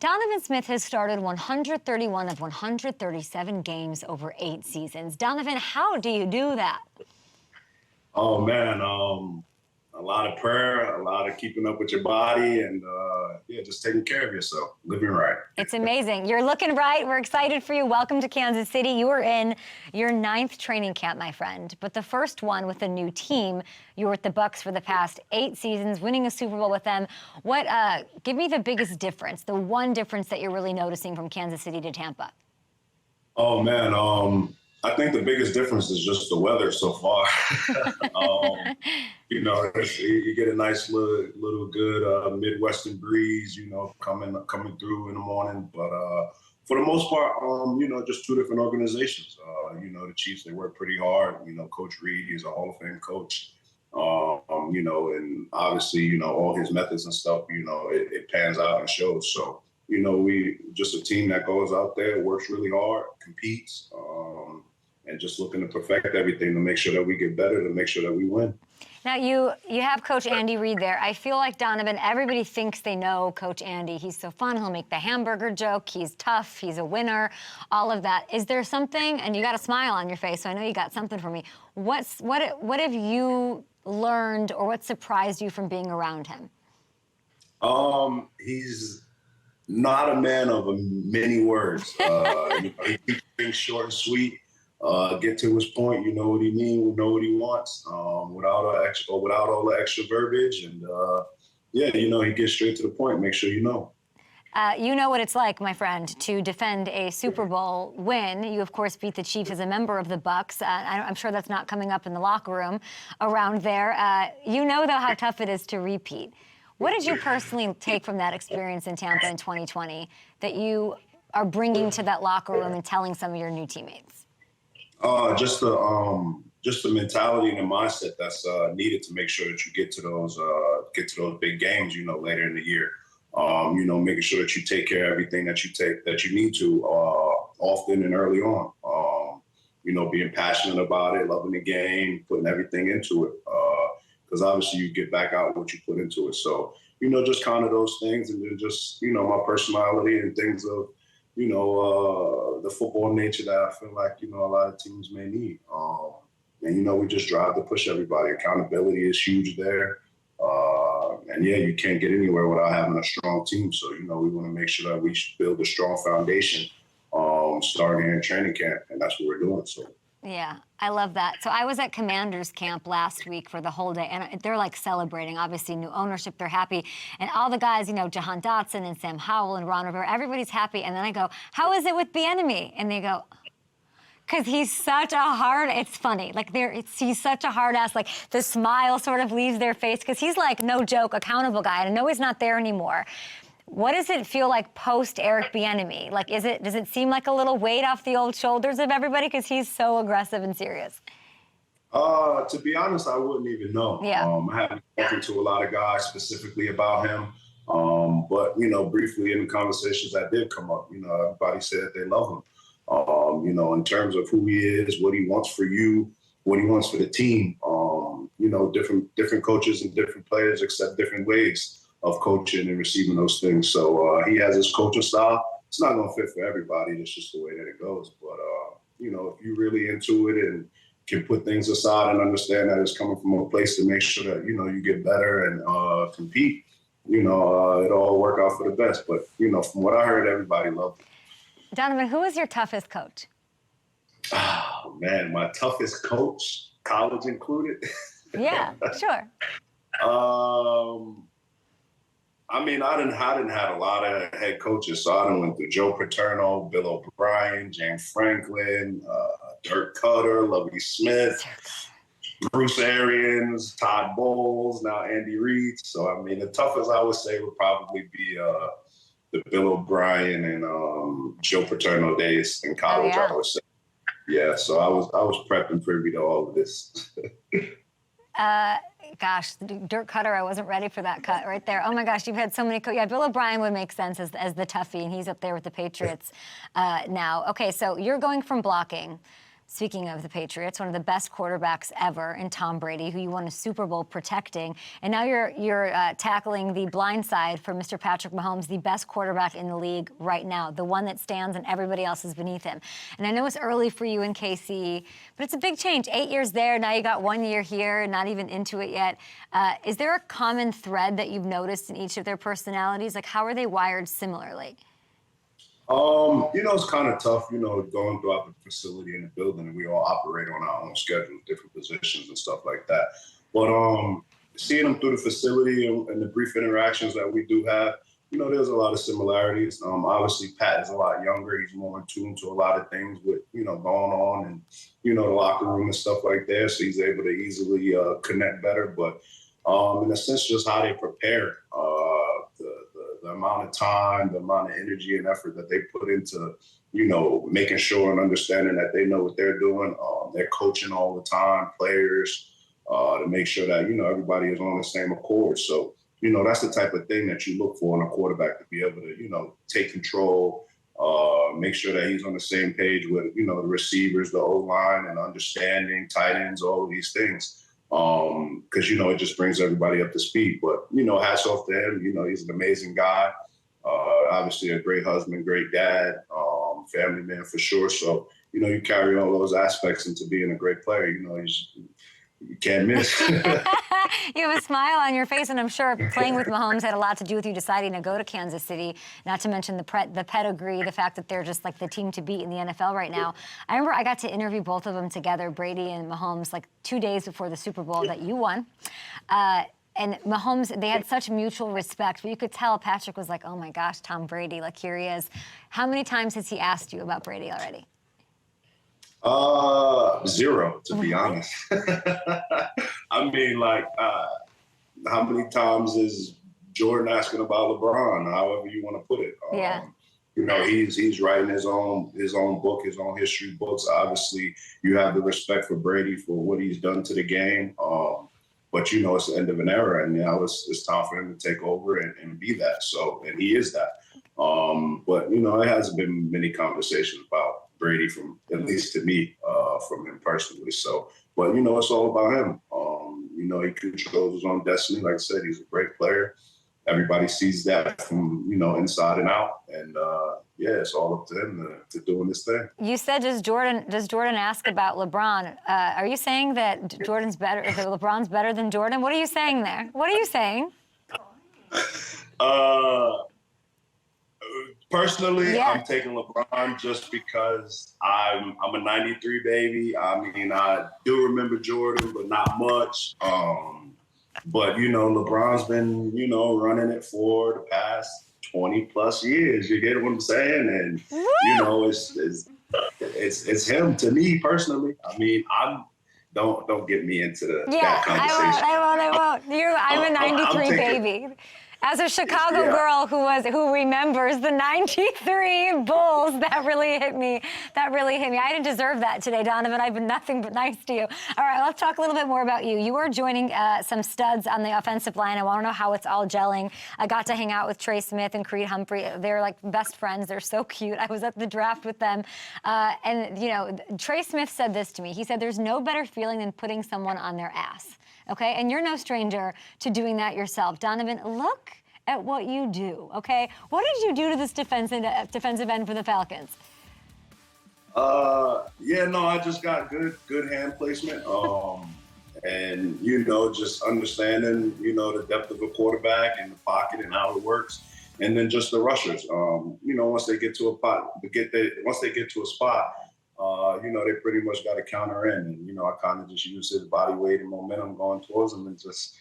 Donovan Smith has started 131 of 137 games over 8 seasons. Donovan, how do you do that? Oh, man, a lot of prayer, a lot of keeping up with your body, and, yeah, just taking care of yourself, living right. It's amazing. You're looking right. We're excited for you. Welcome to Kansas City. You are in your 9th training camp, my friend, but the first one with a new team. You were with the Bucs for the past 8 seasons, winning a Super Bowl with them. Give me the biggest difference, the one difference that you're really noticing from Kansas City to Tampa? Oh, man, I think the biggest difference is just the weather so far. You get a nice little good Midwestern breeze, coming through in the morning. But for the most part, just 2 different organizations. The Chiefs, they work pretty hard. Coach Reid is a Hall of Fame coach. And obviously, all his methods and stuff, it pans out and shows. So, we just a team that goes out there, works really hard, competes, and just looking to perfect everything to make sure that we get better, to make sure that we win. Now, you have Coach Andy Reid there. I feel like, Donovan, everybody thinks they know Coach Andy. He's so fun. He'll make the hamburger joke. He's tough. He's a winner, all of that. Is there something, and you got a smile on your face, so I know you got something for me. What have you learned, or what surprised you from being around him? He's not a man of many words. He keeps things short and sweet. Get to his point. You know what he means. We know what he wants. Without all the extra verbiage, and he gets straight to the point. Make sure you know. You know what it's like, my friend, to defend a Super Bowl win. You, of course, beat the Chiefs as a member of the Bucs. I'm sure that's not coming up in the locker room around there. You know, though, how tough it is to repeat. What did you personally take from that experience in Tampa in 2020 that you are bringing to that locker room and telling some of your new teammates? Just the mentality and the mindset that's needed to make sure that you get to those big games, later in the year. Making sure that you take care of everything that you need to often and early on. Being passionate about it, loving the game, putting everything into it. Because obviously you get back out what you put into it. So, just kind of those things, and then just, my personality and things of, the football nature that I feel like, a lot of teams may need. And, we just drive to push everybody. Accountability is huge there. And yeah, you can't get anywhere without having a strong team. So, we want to make sure that we build a strong foundation starting here in training camp. And that's what we're doing. So. Yeah, I love that. So I was at Commanders camp last week for the whole day, and they're like celebrating. Obviously, new ownership, they're happy. And all the guys, Jahan Dotson and Sam Howell and Ron Rivera, everybody's happy. And then I go, how is it with Bieniemy? And they go, because he's such a it's funny. Like, he's such a hard ass, like the smile sort of leaves their face, because he's like, no joke, accountable guy. And I know he's not there anymore. What does it feel like post Eric Bieniemy? Like, does it seem like a little weight off the old shoulders of everybody because he's so aggressive and serious? To be honest, I wouldn't even know. Yeah. I haven't spoken to a lot of guys specifically about him. But briefly in the conversations that did come up, everybody said they love him. In terms of who he is, what he wants for you, what he wants for the team. Different coaches and different players accept different ways of coaching and receiving those things. So he has his coaching style. It's not going to fit for everybody. It's just the way that it goes. But, if you're really into it and can put things aside and understand that it's coming from a place to make sure that, you get better and compete, it'll all work out for the best. But, from what I heard, everybody loved it. Donovan, who is your toughest coach? Oh, man, my toughest coach, college included? Yeah, sure. I didn't have a lot of head coaches, so I went through Joe Paterno, Bill O'Brien, James Franklin, Dirk Cutter, Lovie Smith, Bruce Arians, Todd Bowles, now Andy Reid. So, the toughest I would say would probably be the Bill O'Brien and Joe Paterno days in college, I would say. Yeah, so I was prepped and privy to all of this. Gosh, Dirk Cutter, I wasn't ready for that cut right there. Oh, my gosh, you've had so many Yeah, Bill O'Brien would make sense as the toughie, and he's up there with the Patriots now. Okay, so you're going from blocking speaking of the Patriots, one of the best quarterbacks ever in Tom Brady, who you won a Super Bowl protecting. And now you're tackling the blind side for Mr. Patrick Mahomes, the best quarterback in the league right now, the one that stands and everybody else is beneath him. And I know it's early for you in KC, but it's a big change. 8 years there, now you got 1 year here, not even into it yet. Is there a common thread that you've noticed in each of their personalities? Like, how are they wired similarly? It's kind of tough, going throughout the facility and the building, and we all operate on our own schedule, different positions and stuff like that. But seeing them through the facility and the brief interactions that we do have, there's a lot of similarities. Obviously, Pat is a lot younger. He's more in tune to a lot of things with, going on and, the locker room and stuff like that. So he's able to easily connect better. But in a sense, just how they prepare, the amount of time, the amount of energy and effort that they put into, making sure and understanding that they know what they're doing. They're coaching all the time, players, to make sure that, everybody is on the same accord. So, that's the type of thing that you look for in a quarterback, to be able to, take control, make sure that he's on the same page with, the receivers, the O-line, and understanding, tight ends, all of these things. Because, it just brings everybody up to speed. But, hats off to him. He's an amazing guy. Obviously a great husband, great dad, family man for sure. So, you carry all those aspects into being a great player. You can't miss. You have a smile on your face, and I'm sure playing with Mahomes had a lot to do with you deciding to go to Kansas City, not to mention the pedigree, the fact that they're just like the team to beat in the NFL right now. I remember I got to interview both of them together, Brady and Mahomes, like 2 days before the Super Bowl that you won. And Mahomes, they had such mutual respect, but you could tell Patrick was like, oh my gosh, Tom Brady, like here he is. How many times has he asked you about Brady already? 0, to be honest. I mean, how many times is Jordan asking about LeBron, however you want to put it? Yeah. He's writing his own book, his own history books. Obviously, you have the respect for Brady for what he's done to the game. But it's the end of an era, and now it's time for him to take over and be that. So, and he is that. But it hasn't been many conversations about Brady, from at least to me, from him personally. So, but it's all about him. He controls his own destiny. Like I said, he's a great player. Everybody sees that from inside and out. And it's all up to him to doing this thing. You said, does Jordan ask about LeBron? Are you saying that Jordan's better, that LeBron's better than Jordan? What are you saying there? What are you saying? Personally, yeah. I'm taking LeBron just because I'm a 93 baby. I mean, I do remember Jordan, but not much. But, LeBron's been, running it for the past 20 plus years. You get what I'm saying? And, it's him to me personally. I mean, don't get me into that conversation. I won't. I'm a 93 baby. As a Chicago girl who remembers the 93 Bulls, that really hit me. I didn't deserve that today, Donovan. I've been nothing but nice to you. All right, let's talk a little bit more about you. You are joining some studs on the offensive line. I want to know how it's all gelling. I got to hang out with Trey Smith and Creed Humphrey. They're like best friends. They're so cute. I was at the draft with them. And Trey Smith said this to me. He said, there's no better feeling than putting someone on their ass. Okay, and you're no stranger to doing that yourself. Donovan, look at what you do, okay? What did you do to this defensive end for the Falcons? I just got good hand placement. And, just understanding, the depth of a quarterback and the pocket and how it works. And then just the rushers. Once they get to a spot, they pretty much got to counter in. And, I kind of just use his body weight and momentum going towards him and just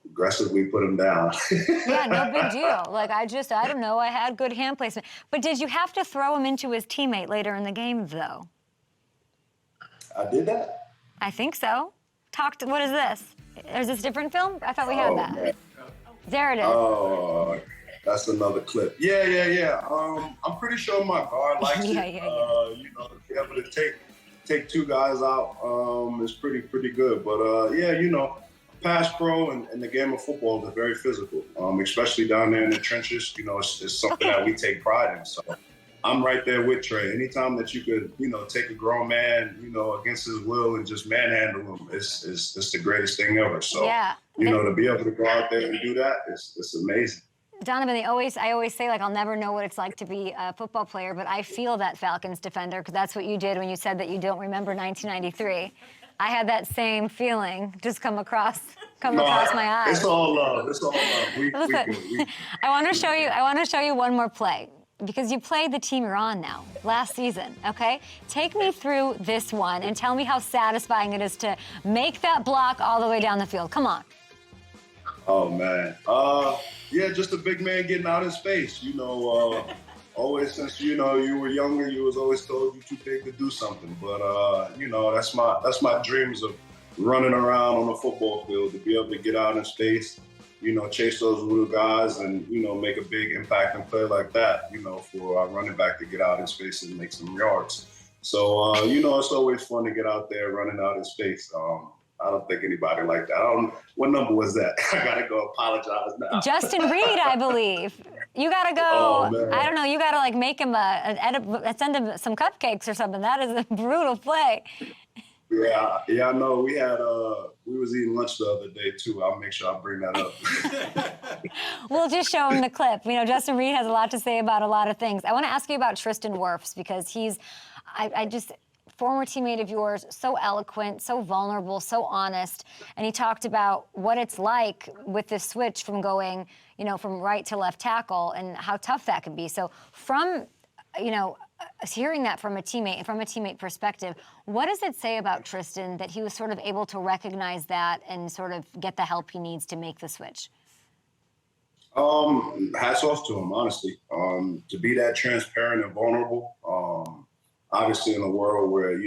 aggressively put him down. Yeah, no big deal. Like, I don't know, I had good hand placement. But did you have to throw him into his teammate later in the game, though? I did that? I think so. What is this? Is this a different film? I thought we had that. Man. There it is. Oh, that's another clip. Yeah. I'm pretty sure my guard likes it. Yeah. To be able to take two guys out is pretty good. But, pass pro and the game of football is very physical, especially down there in the trenches. It's something that we take pride in. So, I'm right there with Trey. Anytime that you could, take a grown man, against his will and just manhandle him, it's the greatest thing ever. So, yeah. To be able to go out there and do that, it's amazing. Donovan, I always say, like, I'll never know what it's like to be a football player, but I feel that Falcons defender, because that's what you did when you said that you don't remember 1993. I had that same feeling just come across my eyes. It's all love. It's all love. Listen, I want to show you one more play, because you played the team you're on now, last season, okay? Take me through this one and tell me how satisfying it is to make that block all the way down the field. Come on. Oh, man. Yeah, just a big man getting out in space. Always since, you were younger, you was always told you're too big to do something. But, that's my dreams of running around on a football field, to be able to get out in space, chase those little guys and, make a big impact and play like that, for our running back to get out in space and make some yards. So, it's always fun to get out there running out in space. I don't think anybody like that. What number was that? I got to go apologize now. Justin Reid, I believe. You got to go, oh, I don't know, you got to make him send him some cupcakes or something. That is a brutal play. Yeah, I know. We was eating lunch the other day too. I'll make sure I bring that up. We'll just show him the clip. Justin Reid has a lot to say about a lot of things. I want to ask you about Tristan Wirfs, because he's, former teammate of yours, so eloquent, so vulnerable, so honest, and he talked about what it's like with this switch from going, from right to left tackle, and how tough that can be. So from, hearing that from a teammate perspective, what does it say about Tristan that he was sort of able to recognize that and sort of get the help he needs to make the switch? Hats off to him, honestly. To be that transparent and vulnerable. Obviously, in a world where,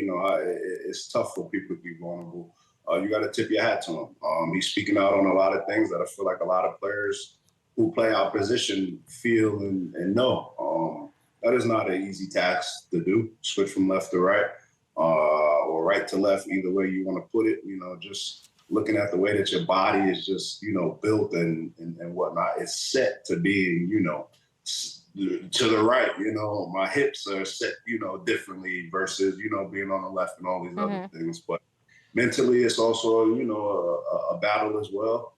it's tough for people to be vulnerable, you got to tip your hat to him. He's speaking out on a lot of things that I feel like a lot of players who play our position feel and know. That is not an easy task to do, switch from left to right or right to left, either way you want to put it. Just looking at the way that your body is just, built and whatnot, it's set to be, to the right, my hips are set, differently versus, being on the left and all these other things. But mentally, it's also, a battle as well.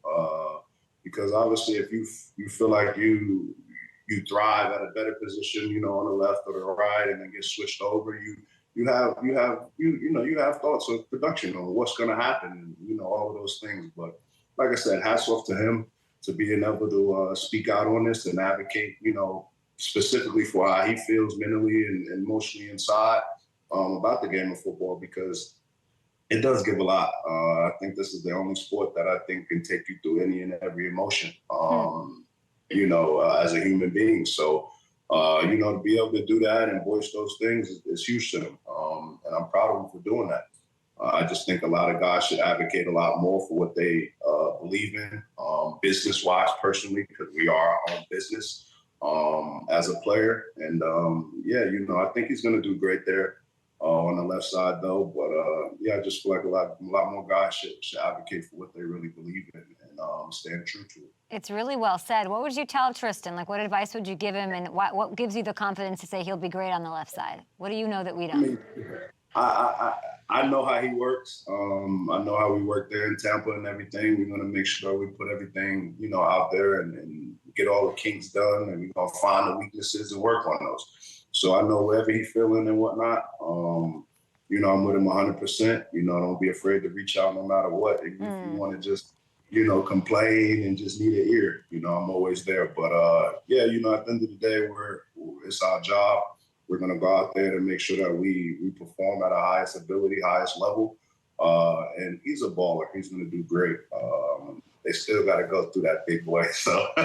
Because obviously, if you feel like you thrive at a better position, on the left or the right, and then get switched over, you have thoughts of production on what's going to happen, and, all of those things. But like I said, hats off to him to being able to speak out on this and advocate, specifically for how he feels mentally and emotionally inside about the game of football, because it does give a lot. I think this is the only sport that I think can take you through any and every emotion, as a human being. So, to be able to do that and voice those things is huge to him. And I'm proud of him for doing that. I just think a lot of guys should advocate a lot more for what they believe in, business-wise, personally, because we are our own business. As a player. And, I think he's going to do great there on the left side, though. But, I just feel like a lot more guys should advocate for what they really believe in and stand true to it. It's really well said. What would you tell Tristan? What advice would you give him, and what gives you the confidence to say he'll be great on the left side? What do you know that we don't? I know how he works. I know how we work there in Tampa and everything. We're going to make sure we put everything, out there and get all the kinks done, and we're going to find the weaknesses and work on those. So I know wherever he's feeling and whatnot, I'm with him 100%. Don't be afraid to reach out no matter what. If you want to just, complain and just need an ear, I'm always there. But, at the end of the day, it's our job. We're going to go out there and make sure that we perform at our highest ability, highest level. And he's a baller. He's going to do great. They still got to go through that big boy. So I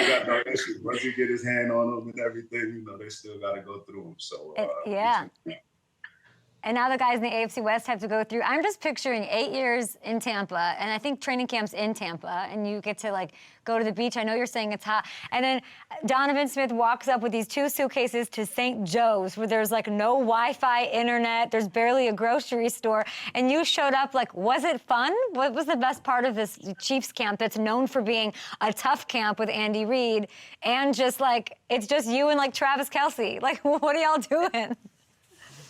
got no issue. Once you get his hand on him and everything, they still got to go through him. So, and now the guys in the AFC West have to go through. I'm just picturing 8 years in Tampa, and I think training camp's in Tampa, and you get to like go to the beach. I know you're saying it's hot. And then Donovan Smith walks up with these 2 suitcases to St. Joe's, where there's like no Wi-Fi internet, there's barely a grocery store, and you showed up. Like, was it fun? What was the best part of this Chiefs camp that's known for being a tough camp with Andy Reid, and just like, it's just you and like Travis Kelce? Like, what are y'all doing?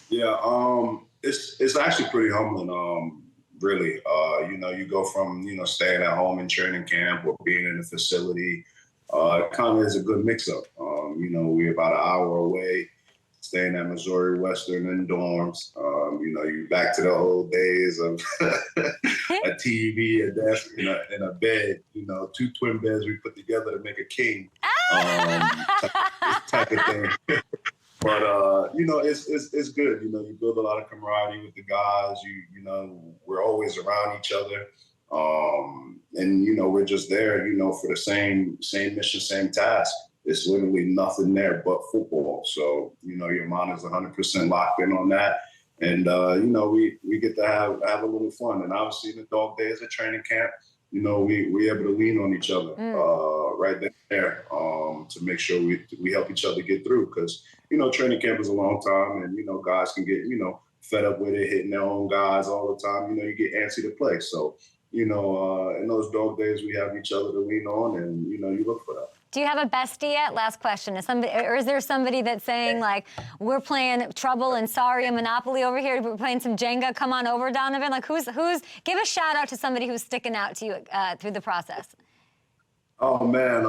Yeah, it's actually pretty humbling. Really, you go from, staying at home in training camp or being in the facility. It kind of is a good mix-up. We're about an hour away, staying at Missouri Western in dorms. You're back to the old days of a TV, a desk, and a bed. 2 twin beds we put together to make a king. Type of thing. But it's good. You build a lot of camaraderie with the guys. We're always around each other, and we're just there, for the same mission, same task. It's literally nothing there but football. So your mind is 100% locked in on that, and we get to have a little fun. And obviously, in the dog days of training camp, we able to lean on each other right there to make sure we help each other get through, because training camp is a long time, and guys can get fed up with it, hitting their own guys all the time. You get antsy to play. So in those dog days, we have each other to lean on, and you look for that. Do you have a bestie yet? Last question. Is there somebody that's saying, like, we're playing Trouble and Sorry and Monopoly over here, we're playing some Jenga, come on over, Donovan? Like, who's give a shout out to somebody who's sticking out to you through the process. Oh, man.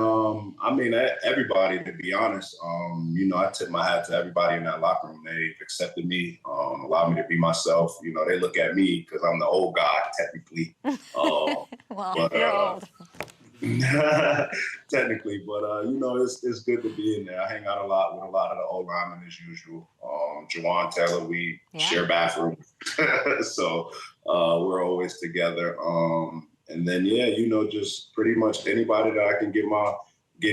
Everybody, to be honest. I tip my hat to everybody in that locker room. They accepted me, allowed me to be myself. They look at me because I'm the old guy, technically. Well, you're old. Technically, but it's good to be in there. I hang out a lot with a lot of the old linemen as usual. Jawan Taylor, we share bathrooms, so we're always together. And then just pretty much anybody that I can get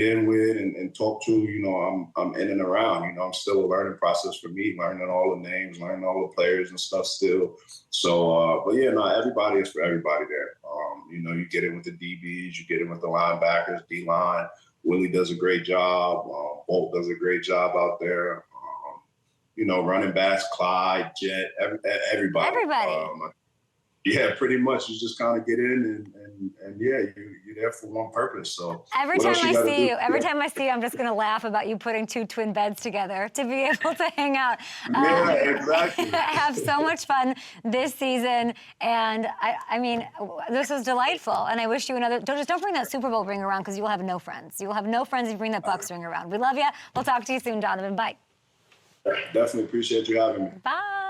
in with and talk to. I'm in and around. I'm still a learning process for me, learning all the names, learning all the players and stuff still. So, everybody is for everybody there. You get in with the DBs, you get in with the linebackers, D-line. Willie does a great job. Bolt does a great job out there. Running backs, Clyde, Jet, everybody. Yeah, pretty much. You just kind of get in and you're there for one purpose. So every time I see you, I'm just going to laugh about you putting 2 twin beds together to be able to hang out. Yeah, exactly. Have so much fun this season, and I mean, this was delightful. And I wish you another. Don't bring that Super Bowl ring around, because you will have no friends. You will have no friends if you bring that Bucs ring around. We love you. We'll talk to you soon, Donovan. Bye. Definitely appreciate you having me. Bye.